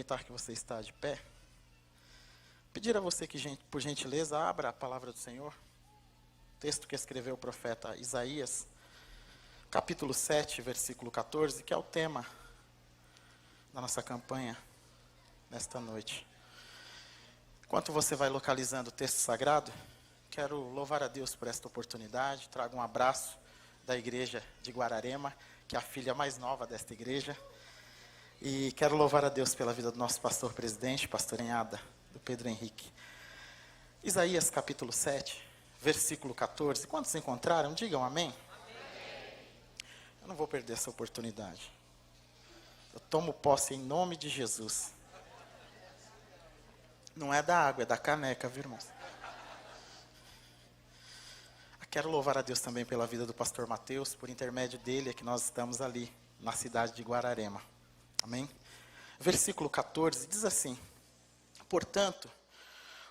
aproveitar que você está de pé, pedir a você que, por gentileza, abra a palavra do Senhor. Texto que escreveu o profeta Isaías, capítulo 7, versículo 14, que é o tema da nossa campanha nesta noite. Enquanto você vai localizando o texto sagrado, quero louvar a Deus por esta oportunidade. Trago um abraço da igreja de Guararema, que é a filha mais nova desta igreja. E quero louvar a Deus pela vida do nosso pastor-presidente, pastoreada, do Pedro Henrique. Isaías capítulo 7, versículo 14. Quantos encontraram? Digam amém. Amém. Eu não vou perder essa oportunidade. Eu tomo posse em nome de Jesus. Não é da água, é da caneca, viu, irmãos? Quero louvar a Deus também pela vida do pastor Mateus. Por intermédio dele é que nós estamos ali, na cidade de Guararema. Amém? Versículo 14 diz assim: portanto,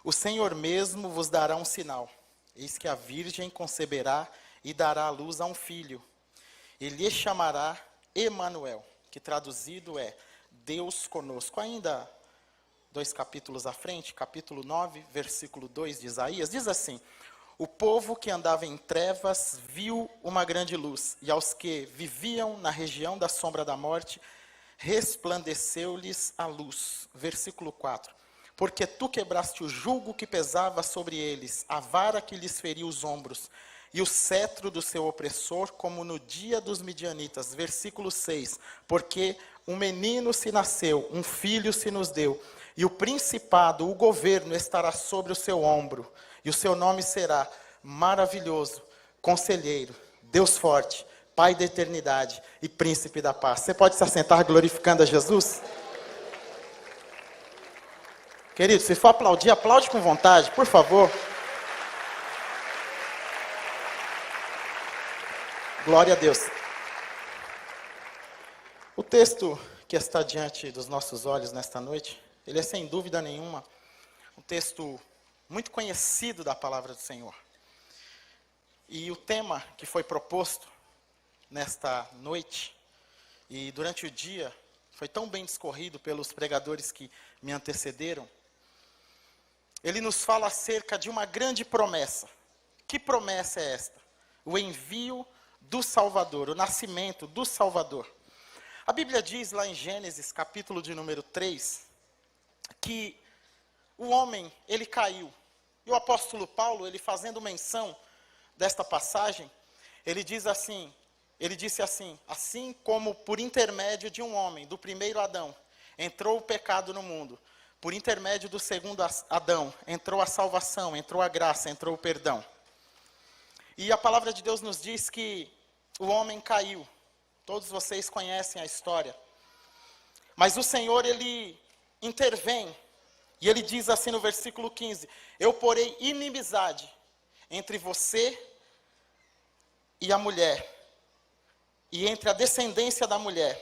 o Senhor mesmo vos dará um sinal. Eis que a virgem conceberá e dará à luz a um filho. E lhe chamará Emanuel, que traduzido é Deus conosco. Ainda 2 capítulos à frente, capítulo 9, versículo 2 de Isaías, diz assim: o povo que andava em trevas viu uma grande luz, e aos que viviam na região da sombra da morte, resplandeceu-lhes a luz. Versículo 4. Porque tu quebraste o jugo que pesava sobre eles, a vara que lhes feria os ombros, e o cetro do seu opressor, como no dia dos midianitas. Versículo 6. Porque um menino se nasceu, um filho se nos deu, e o principado, o governo, estará sobre o seu ombro, e o seu nome será Maravilhoso, Conselheiro, Deus Forte, Pai da Eternidade e Príncipe da Paz. Você pode se assentar glorificando a Jesus? Querido, se for aplaudir, aplaude com vontade, por favor. Glória a Deus. O texto que está diante dos nossos olhos nesta noite, ele é sem dúvida nenhuma um texto muito conhecido da palavra do Senhor. E o tema que foi proposto nesta noite e durante o dia foi tão bem discorrido pelos pregadores que me antecederam. Ele nos fala acerca de uma grande promessa. Que promessa é esta? O envio do Salvador, o nascimento do Salvador. A Bíblia diz lá em Gênesis, capítulo de número 3, que o homem, ele caiu. E o apóstolo Paulo, ele fazendo menção desta passagem, ele disse assim, assim como por intermédio de um homem, do primeiro Adão, entrou o pecado no mundo, por intermédio do segundo Adão, entrou a salvação, entrou a graça, entrou o perdão. E a palavra de Deus nos diz que o homem caiu. Todos vocês conhecem a história. Mas o Senhor, ele intervém. E ele diz assim no versículo 15: eu porei inimizade entre você e a mulher, e entre a descendência da mulher,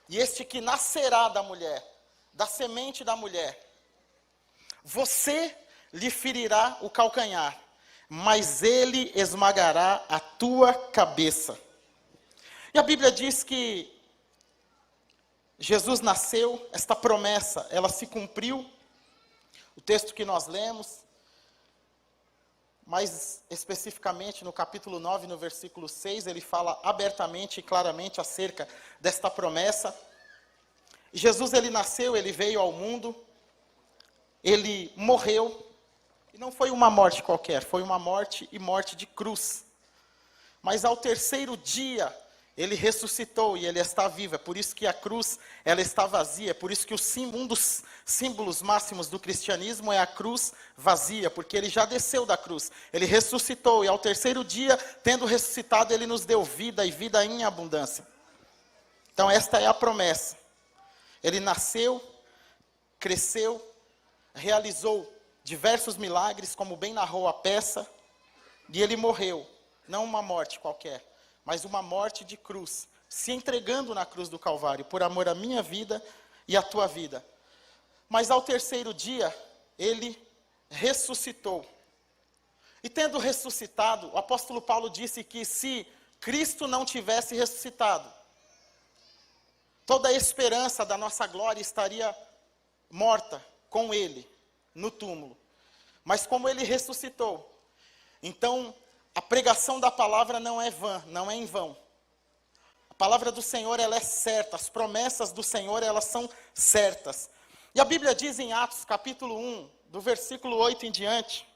e este que nascerá da mulher, da semente da mulher, você lhe ferirá o calcanhar, mas ele esmagará a tua cabeça. E a Bíblia diz que Jesus nasceu, esta promessa, ela se cumpriu. O texto que nós lemos, mais especificamente no capítulo 9, no versículo 6, ele fala abertamente e claramente acerca desta promessa. E Jesus, ele nasceu, ele veio ao mundo, ele morreu, e não foi uma morte qualquer, foi uma morte e morte de cruz. Mas ao terceiro dia, ele ressuscitou e ele está vivo. É por isso que a cruz, ela está vazia. É por isso que um dos símbolos máximos do cristianismo é a cruz vazia. Porque ele já desceu da cruz. Ele ressuscitou e ao terceiro dia, tendo ressuscitado, ele nos deu vida e vida em abundância. Então esta é a promessa. Ele nasceu, cresceu, realizou diversos milagres, como bem narrou a peça. E ele morreu. Não uma morte qualquer, mas uma morte de cruz, se entregando na cruz do Calvário, por amor à minha vida e à tua vida. Mas ao terceiro dia, ele ressuscitou. E tendo ressuscitado, o apóstolo Paulo disse que se Cristo não tivesse ressuscitado, toda a esperança da nossa glória estaria morta com ele no túmulo. Mas como ele ressuscitou, então a pregação da palavra não é vã, não é em vão. A palavra do Senhor, ela é certa, as promessas do Senhor, elas são certas. E a Bíblia diz em Atos capítulo 1, do versículo 8 em diante,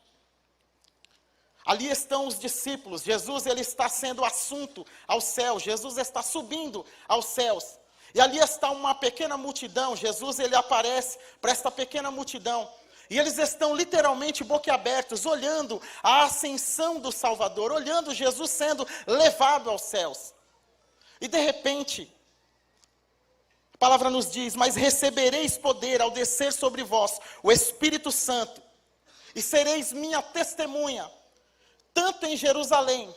ali estão os discípulos, Jesus ele está sendo assunto ao céu, Jesus está subindo aos céus. E ali está uma pequena multidão, Jesus ele aparece para esta pequena multidão. E eles estão literalmente boquiabertos, olhando a ascensão do Salvador, olhando Jesus sendo levado aos céus. E de repente, a palavra nos diz, mas recebereis poder ao descer sobre vós o Espírito Santo, e sereis minha testemunha, tanto em Jerusalém,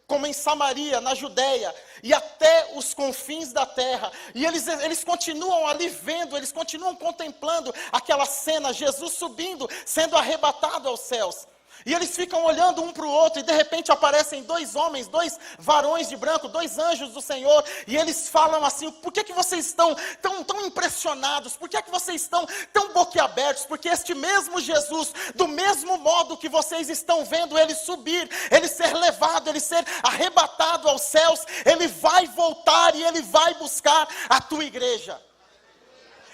como em Samaria, na Judéia, e até os confins da terra. E eles continuam ali vendo, eles continuam contemplando aquela cena, Jesus subindo, sendo arrebatado aos céus. E eles ficam olhando um para o outro, e de repente aparecem dois homens, dois varões de branco, dois anjos do Senhor, e eles falam assim, por que vocês estão tão impressionados? Por que vocês estão tão boquiabertos? Porque este mesmo Jesus, do mesmo modo que vocês estão vendo ele subir, ele ser levado, ele ser arrebatado aos céus, ele vai voltar e ele vai buscar a tua igreja.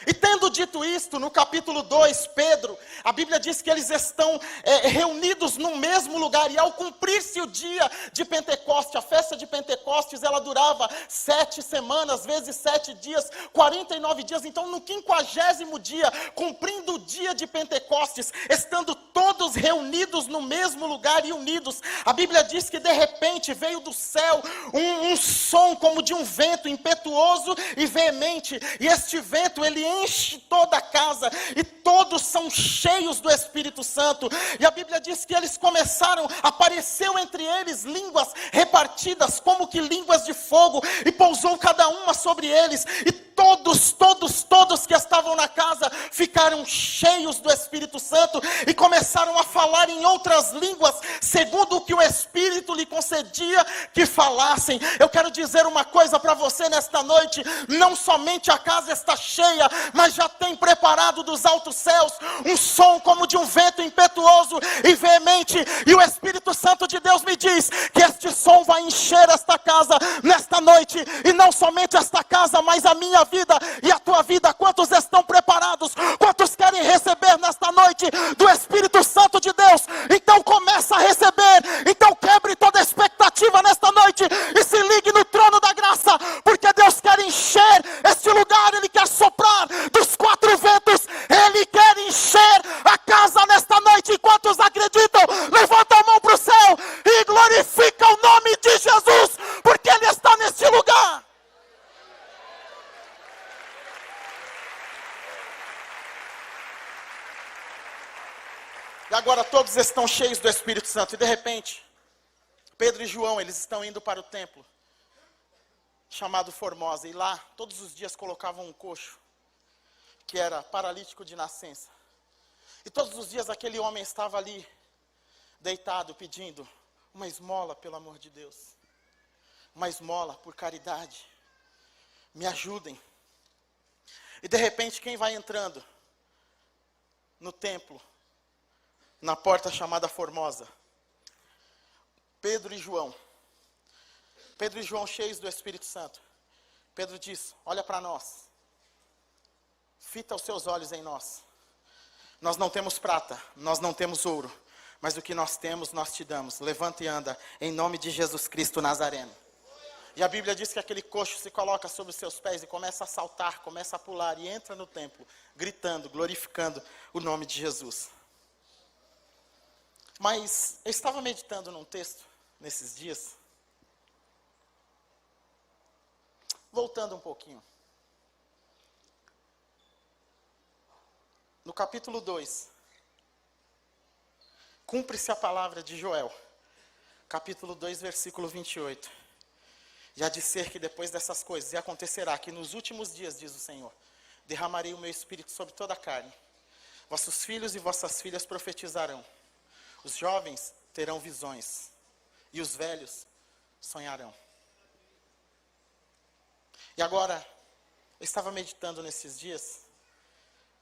E tendo dito isto, no capítulo 2, Pedro, a Bíblia diz que eles estão reunidos no mesmo lugar, e ao cumprir-se o dia de Pentecoste, a festa de Pentecostes, ela durava 7 semanas, vezes 7 dias, 49 dias, então no 50º dia, cumprindo o dia de Pentecostes, estando todos reunidos no mesmo lugar e unidos, a Bíblia diz que de repente veio do céu um som como de um vento impetuoso e veemente, e este vento ele enche toda a casa, e todos são cheios do Espírito Santo, e a Bíblia diz que eles começaram, apareceu entre eles línguas repartidas, como que línguas de fogo, e pousou cada uma sobre eles, e todos que estavam na casa, ficaram cheios do Espírito Santo, e começaram a falar em outras línguas, segundo o que o Espírito lhe concedia que falassem. Eu quero dizer uma coisa para você nesta noite, não somente a casa está cheia, mas já tem preparado dos altos céus, um som como de um vento impetuoso e veemente, e o Espírito Santo de Deus me diz, que este som vai encher esta casa, nesta noite, e não somente esta casa, mas a minha vida, e a tua vida. Quantos estão preparados? Quantos querem receber nesta noite, do Espírito Santo de Deus? Então começa a receber, então quebre toda expectativa nesta noite, e se ligue no trono da graça, porque Deus quer encher este lugar, Ele quer soprar dos 4 ventos, Ele quer encher a casa nesta noite. E quantos acreditam, levanta a mão para o céu, e glorifica o nome de Jesus, porque Ele está neste lugar. E agora todos estão cheios do Espírito Santo, e de repente, Pedro e João, eles estão indo para o templo, chamado Formosa, e lá, todos os dias colocavam um coxo, que era paralítico de nascença, e todos os dias aquele homem estava ali, deitado, pedindo uma esmola, pelo amor de Deus, uma esmola por caridade, me ajudem. E de repente, quem vai entrando no templo, na porta chamada Formosa? Pedro e João. Pedro e João cheios do Espírito Santo. Pedro diz, olha para nós, fita os seus olhos em nós. Nós não temos prata, nós não temos ouro, mas o que nós temos, nós te damos. Levanta e anda, em nome de Jesus Cristo Nazareno. E a Bíblia diz que aquele coxo se coloca sobre os seus pés e começa a saltar, começa a pular, e entra no templo, gritando, glorificando o nome de Jesus. Mas eu estava meditando num texto, nesses dias, voltando um pouquinho. No capítulo 2, cumpre-se a palavra de Joel, capítulo 2, versículo 28. E há de ser que depois dessas coisas, e acontecerá que nos últimos dias, diz o Senhor, derramarei o meu espírito sobre toda a carne. Vossos filhos e vossas filhas profetizarão. Os jovens terão visões, e os velhos sonharão. E agora, Eu estava meditando nesses dias,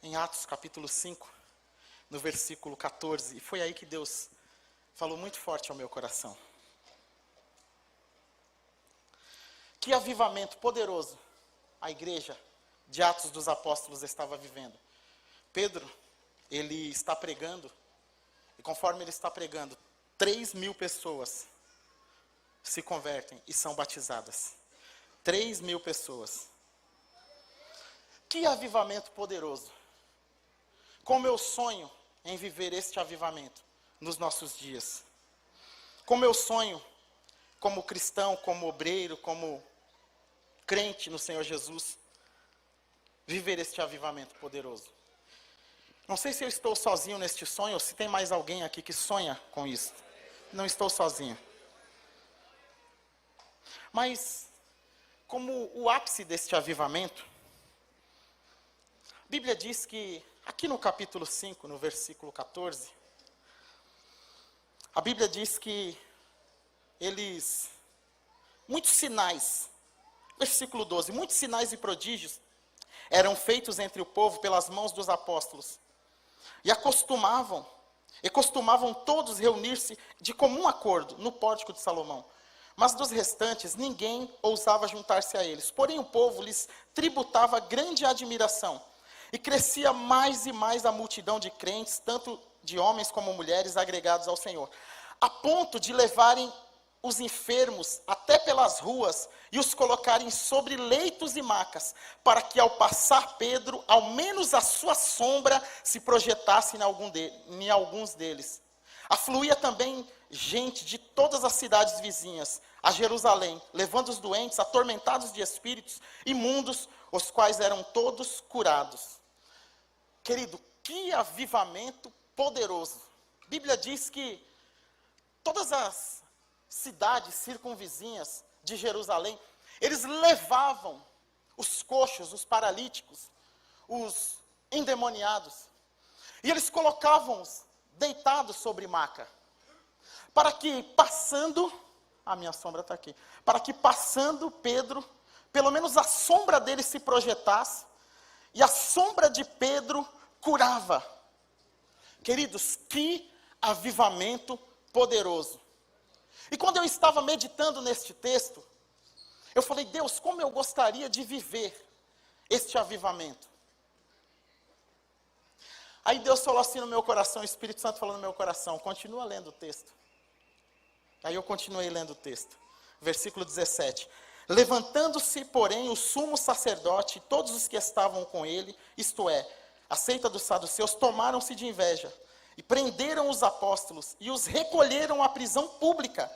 em Atos capítulo 5, no versículo 14, e foi aí que Deus falou muito forte ao meu coração. Que avivamento poderoso a igreja de Atos dos Apóstolos estava vivendo. Pedro, ele está pregando, e conforme ele está pregando, 3.000 pessoas se convertem e são batizadas. 3.000 pessoas. Que avivamento poderoso. Como eu sonho em viver este avivamento nos nossos dias. Como eu sonho, como cristão, como obreiro, como crente no Senhor Jesus, viver este avivamento poderoso. Não sei se eu estou sozinho neste sonho, ou se tem mais alguém aqui que sonha com isso. Não estou sozinho. Mas, como o ápice deste avivamento, a Bíblia diz que, aqui no capítulo 5, no versículo 14, a Bíblia diz que muitos sinais, versículo 12, muitos sinais e prodígios eram feitos entre o povo pelas mãos dos apóstolos. E costumavam todos reunir-se de comum acordo no pórtico de Salomão. Mas dos restantes, ninguém ousava juntar-se a eles. Porém, o povo lhes tributava grande admiração. E crescia mais e mais a multidão de crentes, tanto de homens como mulheres, agregados ao Senhor. A ponto de levarem os enfermos até pelas ruas e os colocarem sobre leitos e macas, para que ao passar Pedro, ao menos a sua sombra se projetasse em alguns deles. Afluía também gente de todas as cidades vizinhas a Jerusalém, levando os doentes, atormentados de espíritos imundos, os quais eram todos curados. Querido, que avivamento poderoso. A Bíblia diz que todas as cidades circunvizinhas de Jerusalém, eles levavam os coxos, os paralíticos, os endemoniados, e eles colocavam-os deitados sobre maca, para que passando, a minha sombra está aqui, para que passando Pedro, pelo menos a sombra dele se projetasse, e a sombra de Pedro curava. Queridos, que avivamento poderoso. E quando eu estava meditando neste texto, eu falei, Deus, como eu gostaria de viver este avivamento. Aí Deus falou assim no meu coração, o Espírito Santo falou no meu coração, continua lendo o texto. Aí eu continuei lendo o texto. Versículo 17. Levantando-se, porém, o sumo sacerdote e todos os que estavam com ele, isto é, a seita dos saduceus, tomaram-se de inveja e prenderam os apóstolos e os recolheram à prisão pública.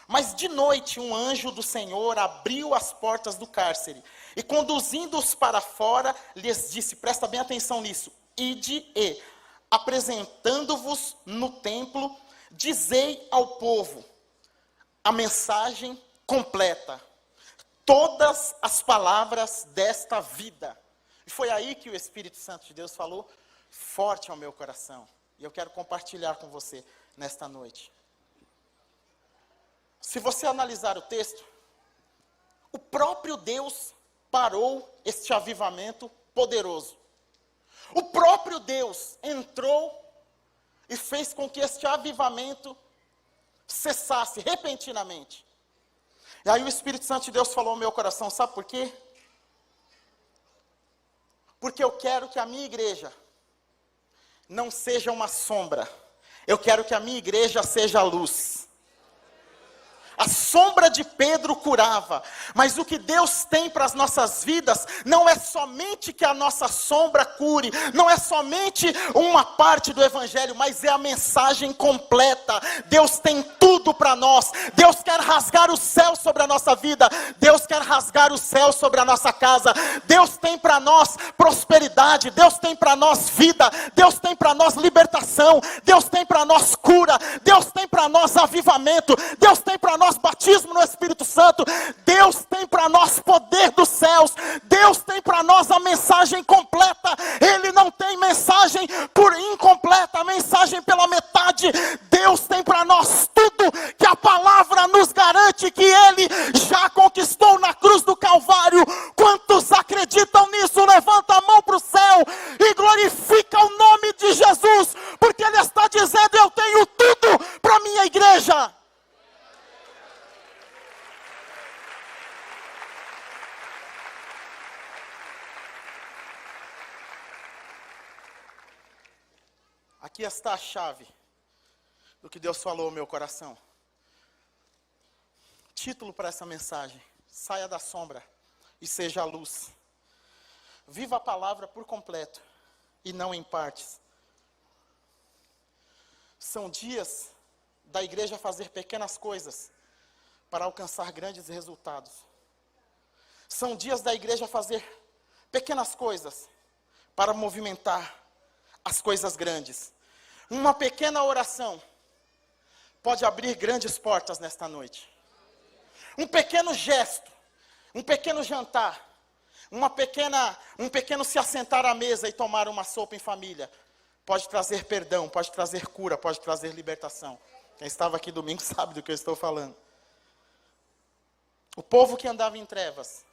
Mas de noite um anjo do Senhor abriu as portas do cárcere e, conduzindo-os para fora, lhes disse, presta bem atenção nisso, ide e, apresentando-vos no templo, dizei ao povo a mensagem completa, todas as palavras desta vida. E foi aí que o Espírito Santo de Deus falou forte ao meu coração. E eu quero compartilhar com você nesta noite. Se você analisar o texto, o próprio Deus parou este avivamento poderoso. O próprio Deus entrou e fez com que este avivamento cessasse repentinamente. E aí o Espírito Santo de Deus falou ao meu coração, sabe por quê? Porque eu quero que a minha igreja não seja uma sombra. Eu quero que a minha igreja seja a luz. A sombra de Pedro curava, mas o que Deus tem para as nossas vidas não é somente que a nossa sombra cure, não é somente uma parte do evangelho, mas é a mensagem completa. Deus tem tudo para nós. Deus quer rasgar o céu sobre a nossa vida, Deus quer rasgar o céu sobre a nossa casa. Deus tem para nós prosperidade, Deus tem para nós vida, Deus tem para nós libertação, Deus tem para nós cura, Deus tem para nós avivamento, Deus tem para nós batismo no Espírito Santo, Deus tem para nós poder dos céus, Deus tem para nós a mensagem completa. Ele não tem mensagem por incompleta, a mensagem pela metade. Deus tem para nós tudo que a palavra nos garante que Ele já conquistou na cruz do Calvário. Quantos acreditam nisso? eu tenho tudo para minha igreja. Aqui está a chave do que Deus falou ao meu coração. Título para essa mensagem: saia da sombra e seja a luz. Viva a palavra por completo e não em partes. São dias da igreja fazer pequenas coisas para alcançar grandes resultados. São dias da igreja fazer pequenas coisas para movimentar as coisas grandes. Uma pequena oração pode abrir grandes portas nesta noite. Um pequeno gesto, um pequeno jantar, um pequeno se assentar à mesa e tomar uma sopa em família, pode trazer perdão, pode trazer cura, pode trazer libertação. Quem estava aqui domingo sabe do que eu estou falando. O povo que andava em trevas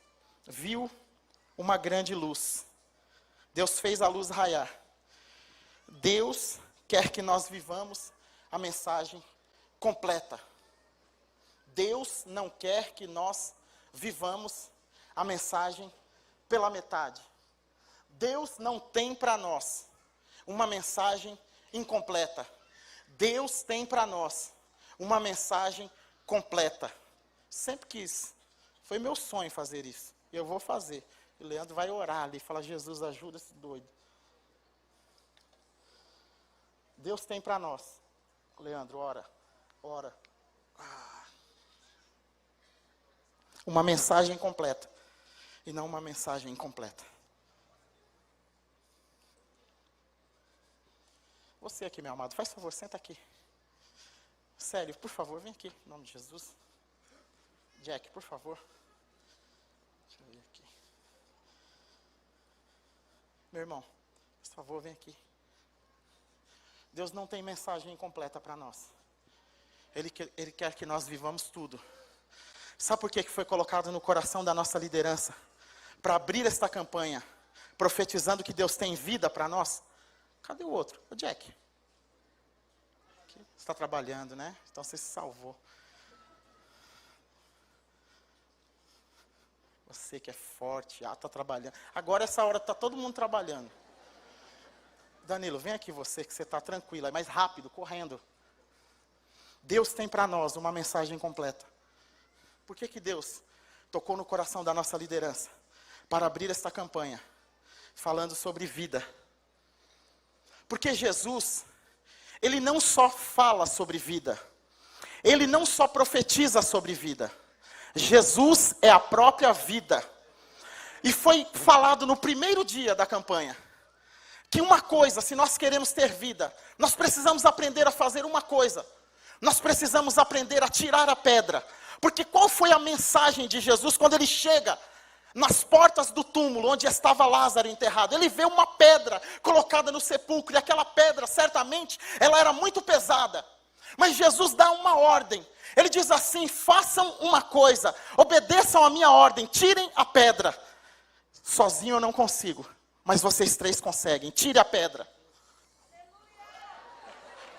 viu uma grande luz. Deus fez a luz raiar. Deus quer que nós vivamos a mensagem completa. Deus não quer que nós vivamos a mensagem pela metade. Deus não tem para nós uma mensagem incompleta. Deus tem para nós uma mensagem completa. Sempre quis. Foi meu sonho fazer isso. E eu vou fazer. E o Leandro vai orar ali, falar: Jesus, ajuda esse doido. Deus tem para nós. Leandro, ora. Uma mensagem completa. E não uma mensagem incompleta. Você aqui, meu amado, faz favor, senta aqui. Sério, por favor, vem aqui, em nome de Jesus. Jack, por favor. Deixa eu ver aqui. Meu irmão, por favor, vem aqui. Deus não tem mensagem incompleta para nós. Ele quer que nós vivamos tudo. Sabe por que foi colocado no coração da nossa liderança? Para abrir esta campanha, profetizando que Deus tem vida para nós. Cadê o outro? O Jack. Aqui. Você está trabalhando, né? Então você se salvou. Você que é forte, está trabalhando. Agora essa hora está todo mundo trabalhando. Danilo, vem aqui você, que você está tranquilo. É mais rápido, correndo. Deus tem para nós uma mensagem completa. Por que Deus tocou no coração da nossa liderança? Para abrir esta campanha, falando sobre vida. Porque Jesus, Ele não só fala sobre vida. Ele não só profetiza sobre vida. Jesus é a própria vida. E foi falado no primeiro dia da campanha, que uma coisa, se nós queremos ter vida, nós precisamos aprender a fazer uma coisa. Nós precisamos aprender a tirar a pedra. Porque qual foi a mensagem de Jesus quando Ele chega nas portas do túmulo onde estava Lázaro enterrado? Ele vê uma pedra colocada no sepulcro, e aquela pedra, certamente, ela era muito pesada. Mas Jesus dá uma ordem. Ele diz assim: façam uma coisa, obedeçam a minha ordem, tirem a pedra. Sozinho eu não consigo, mas vocês três conseguem. Tire a pedra.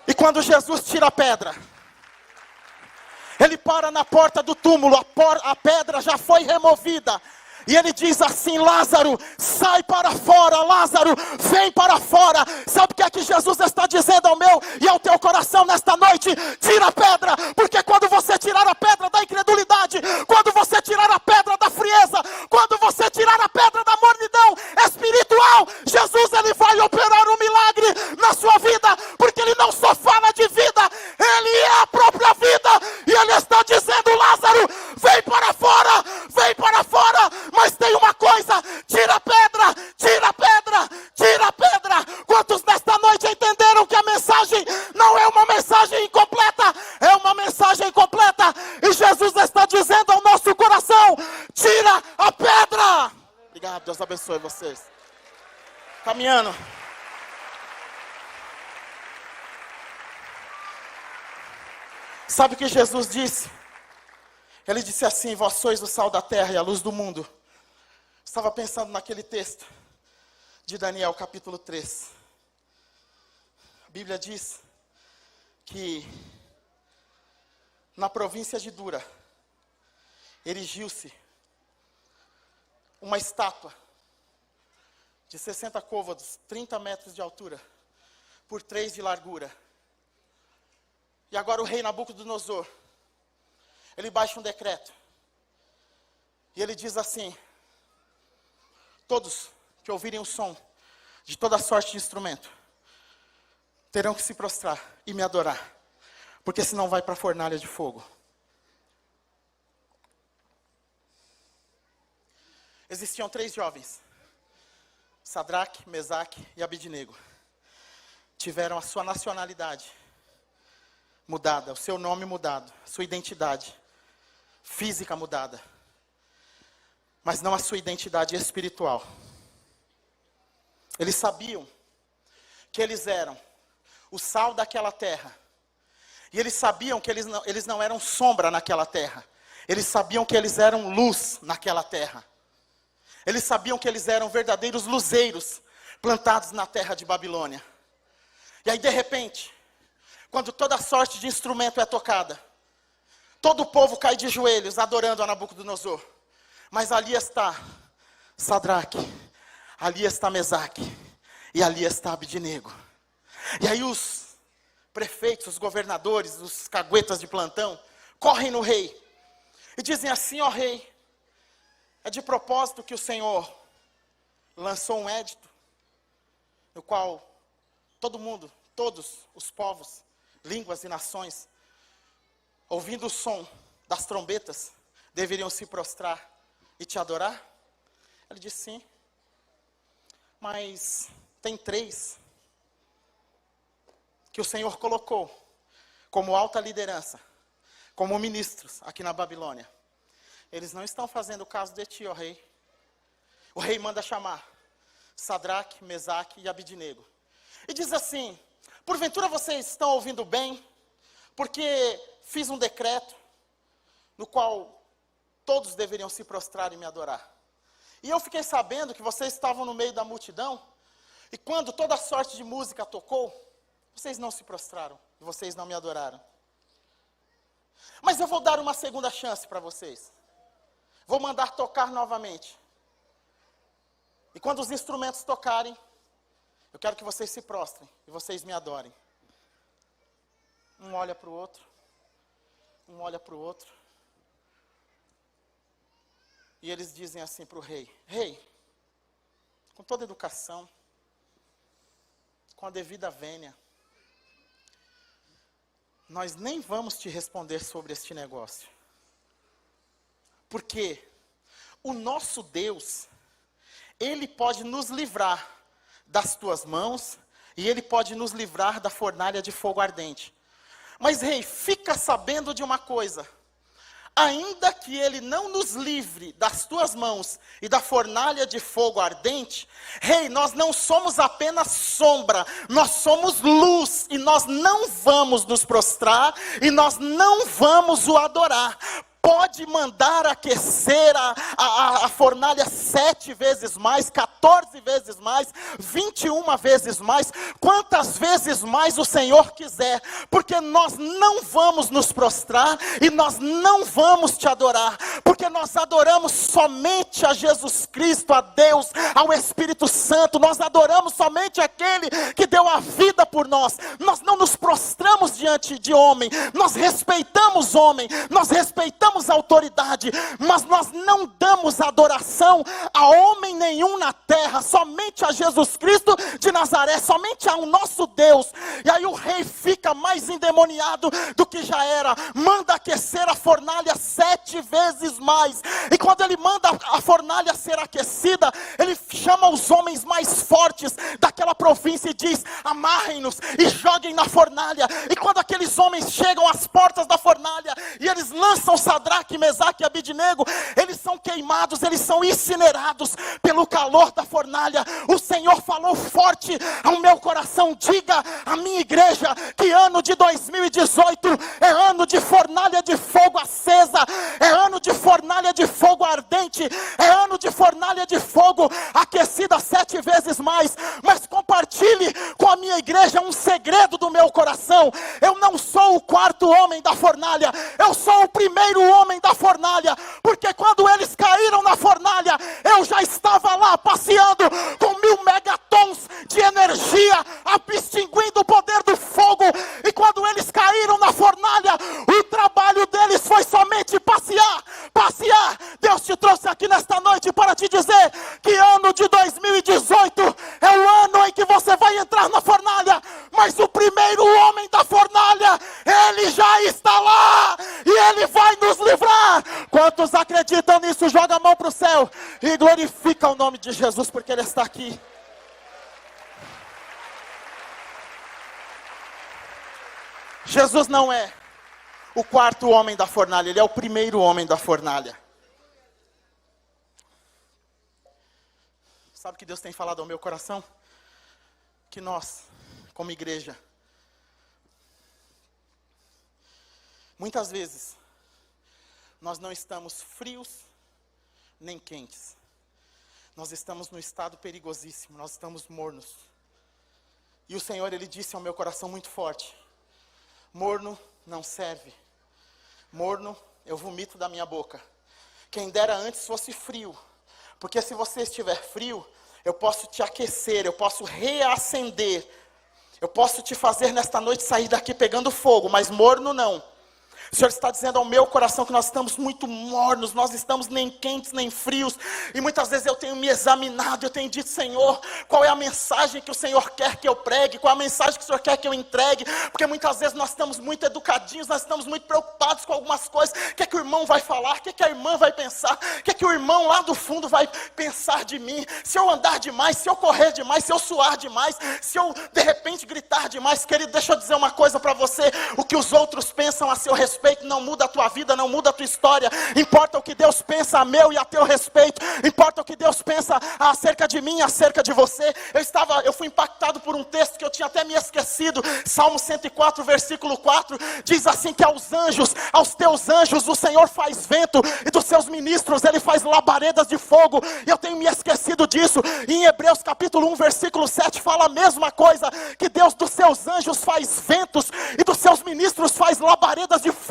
E quando Jesus tira a pedra, Ele para na porta do túmulo, a pedra já foi removida. E Ele diz assim: Lázaro, sai para fora, Lázaro, vem para fora. Sabe o que é que Jesus está dizendo ao meu e ao teu coração nesta noite? Tira a pedra, porque quando você tirar a pedra da incredulidade, quando você tirar a pedra da frieza, quando você tirar a pedra da mornidão espiritual, Jesus, Ele vai operar um milagre na sua vida, porque Ele não só fala de vida, Ele é a própria vida. E Ele está dizendo: Lázaro, vem para fora, vem para fora. Mas tem uma coisa: tira a pedra, tira a pedra, tira a pedra. Quantos nesta noite entenderam que a mensagem não é uma mensagem incompleta, é uma mensagem completa? E Jesus está dizendo ao nosso coração: tira a pedra. Obrigado, Deus abençoe vocês. Caminhando. Sabe o que Jesus disse? Ele disse assim: vós sois o sal da terra e a luz do mundo. Estava pensando naquele texto de Daniel, capítulo 3. A Bíblia diz que na província de Dura erigiu-se uma estátua de 60 côvados, 30 metros de altura, por 3 de largura. E agora o rei Nabucodonosor, ele baixa um decreto. E ele diz assim: todos que ouvirem o som de toda sorte de instrumento terão que se prostrar e me adorar, porque senão vai para a fornalha de fogo. Existiam 3 jovens, Sadraque, Mesaque e Abidnego. Tiveram a sua nacionalidade mudada, o seu nome mudado, sua identidade física mudada, mas não a sua identidade espiritual. Eles sabiam que eles eram o sal daquela terra, e eles sabiam que eles não eram sombra naquela terra, eles sabiam que eles eram luz naquela terra. Eles sabiam que eles eram verdadeiros luzeiros plantados na terra de Babilônia. E aí, de repente, quando toda sorte de instrumento é tocada, todo o povo cai de joelhos adorando a Nabucodonosor. Mas ali está Sadraque, ali está Mesaque e ali está Abidnego. E aí os prefeitos, os governadores, os caguetas de plantão correm no rei e dizem assim: ó rei, é de propósito que o Senhor lançou um édito, no qual todo mundo, todos os povos, línguas e nações, ouvindo o som das trombetas, deveriam se prostrar e te adorar? Ele disse sim, mas tem 3 que o Senhor colocou como alta liderança, como ministros aqui na Babilônia. Eles não estão fazendo caso de ti, ó rei. O rei manda chamar Sadraque, Mesaque e Abidnego. E diz assim: porventura vocês estão ouvindo bem, porque fiz um decreto no qual todos deveriam se prostrar e me adorar. E eu fiquei sabendo que vocês estavam no meio da multidão, e quando toda sorte de música tocou, vocês não se prostraram, e vocês não me adoraram. Mas eu vou dar uma segunda chance para vocês. Vou mandar tocar novamente. E quando os instrumentos tocarem, eu quero que vocês se prostrem e vocês me adorem. Um olha para o outro. Um olha para o outro. E eles dizem assim para o rei: rei, com toda educação, com a devida vênia, nós nem vamos te responder sobre este negócio. Porque o nosso Deus, Ele pode nos livrar das tuas mãos, e Ele pode nos livrar da fornalha de fogo ardente. Mas rei, fica sabendo de uma coisa: ainda que Ele não nos livre das tuas mãos e da fornalha de fogo ardente, rei, nós não somos apenas sombra, nós somos luz, e nós não vamos nos prostrar, e nós não vamos o adorar. Pode mandar aquecer a fornalha 7 vezes mais, 14 vezes mais, 21 vezes mais, quantas vezes mais o Senhor quiser, porque nós não vamos nos prostrar e nós não vamos te adorar, porque nós adoramos somente a Jesus Cristo, a Deus, ao Espírito Santo, nós adoramos somente aquele que deu a vida por nós. Nós não nos prostramos diante de homem, nós respeitamos homem, nós respeitamos a autoridade, mas nós não damos adoração a homem nenhum na terra, somente a Jesus Cristo de Nazaré, somente ao nosso Deus. E aí o rei fica mais endemoniado do que já era, manda aquecer a fornalha 7 vezes mais, e quando ele manda a fornalha ser aquecida, ele chama os homens mais fortes daquela província e diz: amarrem-nos e joguem na fornalha. E quando aqueles homens chegam às portas da fornalha, e eles lançam Sadraque, Mesaque e Abidnego, eles são queimados, eles são incinerados pelo calor da fornalha. O Senhor falou forte ao meu coração: diga à minha igreja que ano de 2018 é ano de fornalha de fogo acesa, é ano de fornalha de fogo ardente, é ano de fornalha de fogo aquecida 7 vezes mais. Mas compartilhe compartilhe com a minha igreja um segredo do meu coração. Eu não sou o quarto homem da fornalha, eu sou o primeiro homem da fornalha, porque quando eles caíram na fornalha, eu já estava lá passeando com 1000 megatons de energia, extinguindo o poder do fogo. E quando eles caíram na fornalha, o trabalho deles foi somente passear. Deus te trouxe aqui nesta noite para te dizer que ano de 2018 é o ano em que você vai entrar na fornalha, mas o primeiro homem da fornalha, ele já está lá, e ele vai nos livrar. Quantos acreditam nisso? Joga a mão para o céu e glorifica o nome de Jesus, porque ele está aqui. Jesus não é o quarto homem da fornalha, ele é o primeiro homem da fornalha. Sabe o que Deus tem falado ao meu coração? Que nós, como igreja, muitas vezes, nós não estamos frios nem quentes. Nós estamos num estado perigosíssimo, nós estamos mornos. E o Senhor, Ele disse ao meu coração muito forte: morno não serve. Morno eu vomito da minha boca. Quem dera antes fosse frio. Porque se você estiver frio, eu posso te aquecer, eu posso reacender. Eu posso te fazer nesta noite sair daqui pegando fogo, mas morno não. O Senhor está dizendo ao meu coração que nós estamos muito mornos, nós estamos nem quentes nem frios. E muitas vezes eu tenho me examinado, eu tenho dito: Senhor, qual é a mensagem que o Senhor quer que eu pregue? Qual é a mensagem que o Senhor quer que eu entregue? Porque muitas vezes nós estamos muito educadinhos, nós estamos muito preocupados com algumas coisas. O que é que o irmão vai falar? O que é que a irmã vai pensar? O que é que o irmão lá do fundo vai pensar de mim? Se eu andar demais, se eu correr demais, se eu suar demais, se eu de repente gritar demais. Querido, deixa eu dizer uma coisa para você: o que os outros pensam a seu respeito não muda a tua vida, não muda a tua história. Importa o que Deus pensa a meu e a teu respeito. Importa o que Deus pensa acerca de mim, acerca de você. Eu fui impactado por um texto que eu tinha até me esquecido. Salmo 104, versículo 4, diz assim: que aos anjos, aos teus anjos o Senhor faz vento, e dos seus ministros Ele faz labaredas de fogo. E eu tenho me esquecido disso. E em Hebreus capítulo 1, versículo 7, fala a mesma coisa, que Deus dos seus anjos faz ventos, e dos seus ministros faz labaredas de fogo.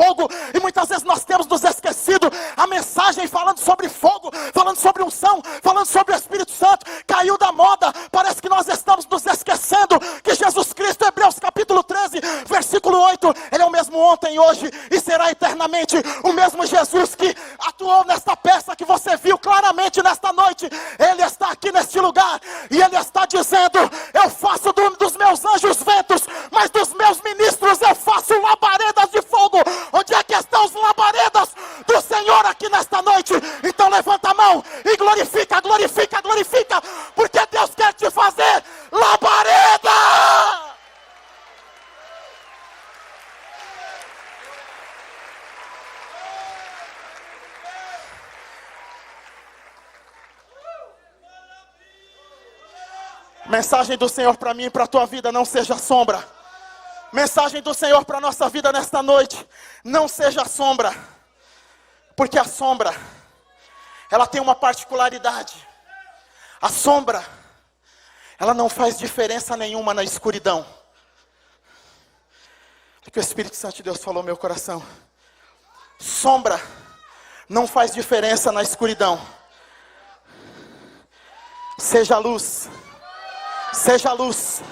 E muitas vezes nós temos nos esquecido. A mensagem falando sobre fogo, falando sobre unção, falando sobre o Espírito Santo, caiu da moda. Parece que nós estamos nos esquecendo que Jesus Cristo, Hebreus capítulo 13, versículo 8, Ele é o mesmo ontem, hoje e será eternamente. O mesmo Jesus que atuou nesta peça que você viu claramente nesta noite, Ele está aqui neste lugar, e Ele está dizendo: eu faço dos meus anjos ventos, mas dos meus ministros eu faço labaredas de fogo. Onde é que estão os labaredas do Senhor aqui nesta noite? Então levanta a mão e glorifica, glorifica, glorifica, porque Deus quer te fazer labareda. Mensagem do Senhor para mim e para a tua vida: não seja sombra. Mensagem do Senhor para a nossa vida nesta noite: não seja sombra. Porque a sombra, ela tem uma particularidade. A sombra, ela não faz diferença nenhuma na escuridão. É que o Espírito Santo de Deus falou no meu coração. Sombra não faz diferença na escuridão. Seja luz. Seja luz.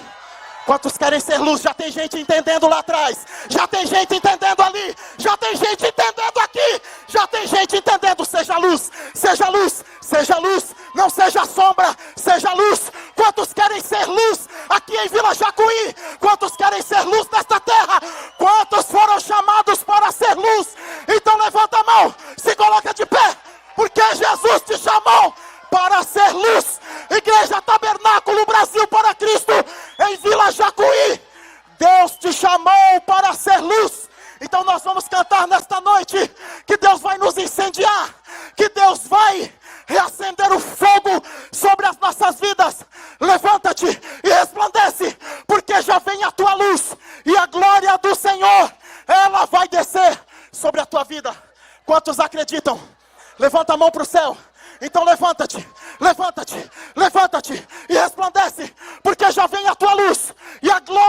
Quantos querem ser luz? Já tem gente entendendo lá atrás. Já tem gente entendendo ali. Já tem gente entendendo aqui. Já tem gente entendendo. Seja luz. Seja luz. Seja luz. Não seja sombra. Seja luz. Quantos querem ser luz aqui em Vila Jacuí? Quantos querem ser luz nesta terra? Quantos foram chamados para ser luz? Então levanta a mão. Se coloca de pé. Porque Jesus te chamou para ser luz. Igreja Tabernáculo Brasil para Cristo, em Vila Jacuí, Deus te chamou para ser luz. Então nós vamos cantar nesta noite que Deus vai nos incendiar, que Deus vai reacender o fogo sobre as nossas vidas. Levanta-te e resplandece, porque já vem a tua luz, e a glória do Senhor, ela vai descer sobre a tua vida. Quantos acreditam? Levanta a mão para o céu. Então levanta-te, levanta-te, levanta-te e resplandece, porque já vem a tua luz, e a glória